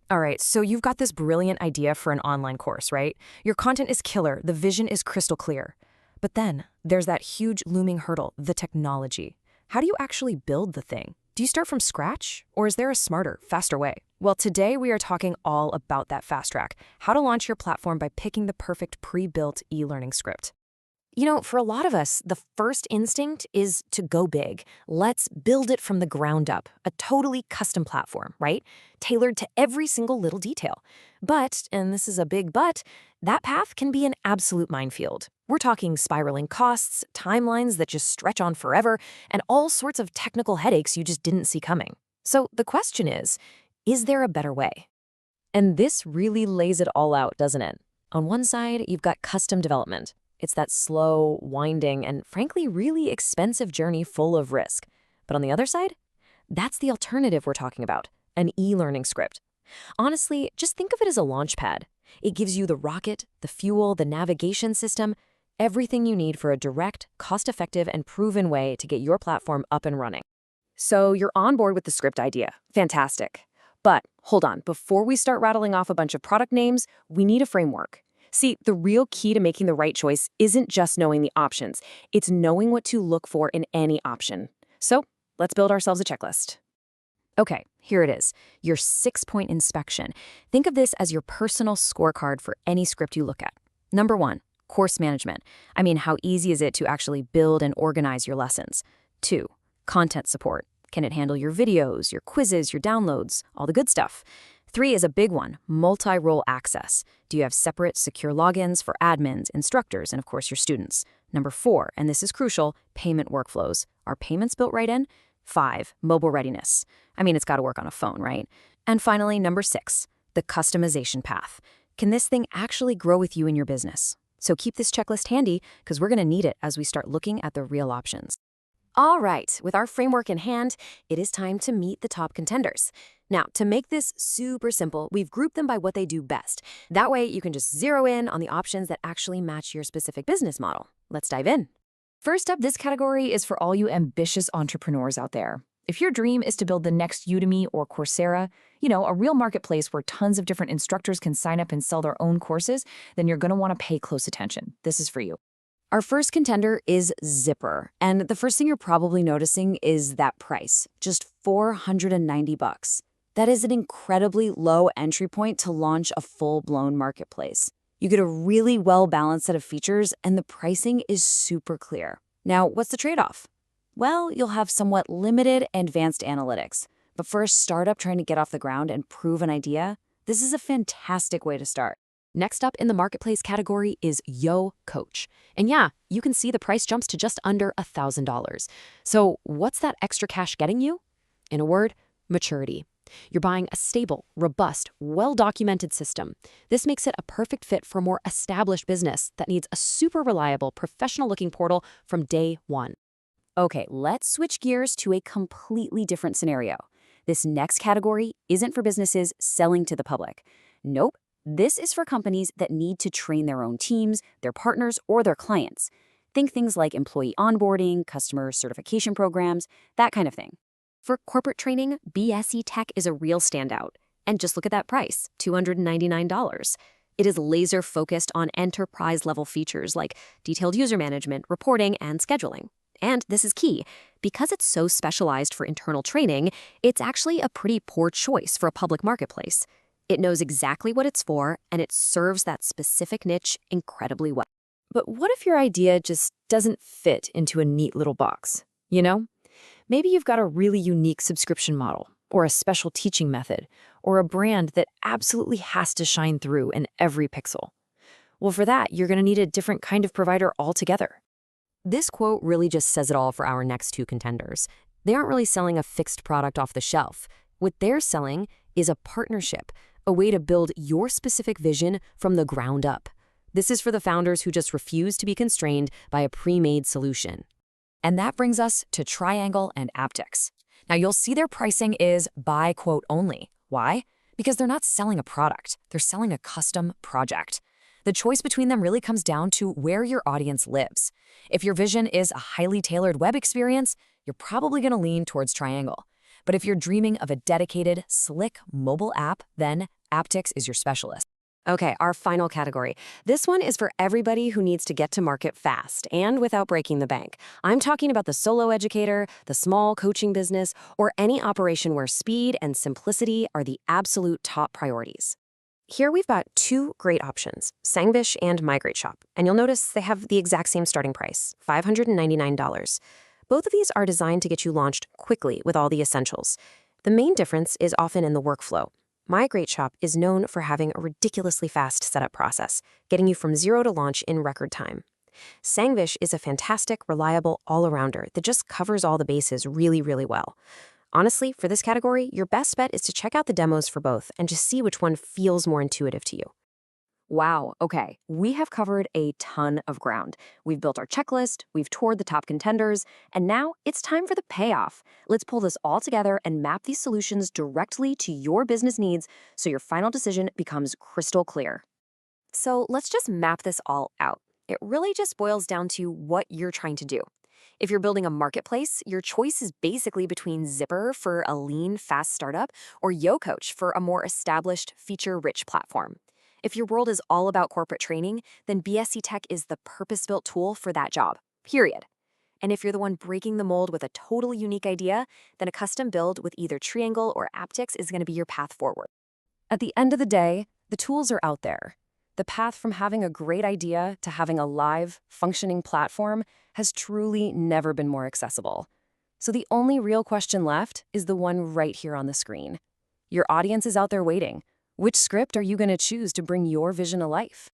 All right, so you've got this brilliant idea for an online course, right? Your content is killer, the vision is crystal clear. But then there's that huge looming hurdle, the technology. How do you actually build the thing? Do you start from scratch, or is there a smarter, faster way? Well, today we are talking all about that fast track, how to launch your platform by picking the perfect pre-built e-learning script. For a lot of us, the first instinct is to go big. Let's build it from the ground up, a totally custom platform, right? Tailored to every single little detail. But, and this is a big but, that path can be an absolute minefield. We're talking spiraling costs, timelines that just stretch on forever, and all sorts of technical headaches you just didn't see coming. So the question is there a better way? And this really lays it all out, doesn't it? On one side, you've got custom development. It's that slow, winding, and frankly really expensive journey full of risk. But on the other side, that's the alternative we're talking about, an e-learning script. Honestly, just think of it as a launch pad. It gives you the rocket, the fuel, the navigation system, everything you need for a direct, cost-effective, and proven way to get your platform up and running. So you're on board with the script idea. Fantastic. But hold on, before we start rattling off a bunch of product names, we need a framework. See, the real key to making the right choice isn't just knowing the options. It's knowing what to look for in any option. So let's build ourselves a checklist. Okay, here it is, your 6-point inspection. Think of this as your personal scorecard for any script you look at. Number 1, course management. How easy is it to actually build and organize your lessons? 2, content support. Can it handle your videos, your quizzes, your downloads, all the good stuff? 3 is a big one, multi-role access. Do you have separate, secure logins for admins, instructors, and of course your students? Number 4, and this is crucial, payment workflows. Are payments built right in? 5, mobile readiness. It's got to work on a phone, right? And finally, number 6, the customization path. Can this thing actually grow with you in your business? So keep this checklist handy because we're going to need it as we start looking at the real options. All right, with our framework in hand, it is time to meet the top contenders. Now, to make this super simple, we've grouped them by what they do best. That way, you can just zero in on the options that actually match your specific business model. Let's dive in. First up, this category is for all you ambitious entrepreneurs out there. If your dream is to build the next Udemy or Coursera, a real marketplace where tons of different instructors can sign up and sell their own courses, then you're going to want to pay close attention. This is for you. Our first contender is Zipper, and the first thing you're probably noticing is that price, just $490. That is an incredibly low entry point to launch a full-blown marketplace. You get a really well-balanced set of features, and the pricing is super clear. Now, what's the trade-off? Well, you'll have somewhat limited advanced analytics, but for a startup trying to get off the ground and prove an idea, this is a fantastic way to start. Next up in the marketplace category is Yo Coach. And yeah, you can see the price jumps to just under $1,000. So what's that extra cash getting you? In a word, maturity. You're buying a stable, robust, well-documented system. This makes it a perfect fit for a more established business that needs a super reliable, professional-looking portal from day one. Okay, let's switch gears to a completely different scenario. This next category isn't for businesses selling to the public. Nope. This is for companies that need to train their own teams, their partners, or their clients. Think things like employee onboarding, customer certification programs, that kind of thing. For corporate training, BSE Tech is a real standout. And just look at that price, $299. It is laser-focused on enterprise-level features like detailed user management, reporting, and scheduling. And this is key. Because it's so specialized for internal training, it's actually a pretty poor choice for a public marketplace. It knows exactly what it's for, and it serves that specific niche incredibly well. But what if your idea just doesn't fit into a neat little box? Maybe you've got a really unique subscription model, or a special teaching method, or a brand that absolutely has to shine through in every pixel. Well, for that, you're going to need a different kind of provider altogether. This quote really just says it all for our next two contenders. They aren't really selling a fixed product off the shelf. What they're selling is a partnership, a way to build your specific vision from the ground up. This is for the founders who just refuse to be constrained by a pre-made solution. And that brings us to Triangle and Aptix. Now, you'll see their pricing is by quote only. Why? Because they're not selling a product. They're selling a custom project. The choice between them really comes down to where your audience lives. If your vision is a highly tailored web experience, you're probably going to lean towards Triangle. But if you're dreaming of a dedicated, slick mobile app, then Aptix is your specialist. Okay, our final category. This one is for everybody who needs to get to market fast and without breaking the bank. I'm talking about the solo educator, the small coaching business, or any operation where speed and simplicity are the absolute top priorities. Here we've got two great options, Sangvish and MigrateShop, and you'll notice they have the exact same starting price, $599. Both of these are designed to get you launched quickly with all the essentials. The main difference is often in the workflow. MigrateShop is known for having a ridiculously fast setup process, getting you from zero to launch in record time. Sangvish is a fantastic, reliable all-arounder that just covers all the bases really, really well. Honestly, for this category, your best bet is to check out the demos for both and just see which one feels more intuitive to you. Wow, okay. We have covered a ton of ground. We've built our checklist, we've toured the top contenders, and now it's time for the payoff. Let's pull this all together and map these solutions directly to your business needs so your final decision becomes crystal clear. So let's just map this all out. It really just boils down to what you're trying to do. If you're building a marketplace, your choice is basically between Zipper for a lean, fast startup or YoCoach for a more established, feature-rich platform. If your world is all about corporate training, then BSC Tech is the purpose-built tool for that job, period. And if you're the one breaking the mold with a totally unique idea, then a custom build with either Triangle or Aptix is going to be your path forward. At the end of the day, the tools are out there. The path from having a great idea to having a live, functioning platform has truly never been more accessible. So the only real question left is the one right here on the screen. Your audience is out there waiting. Which script are you going to choose to bring your vision to life?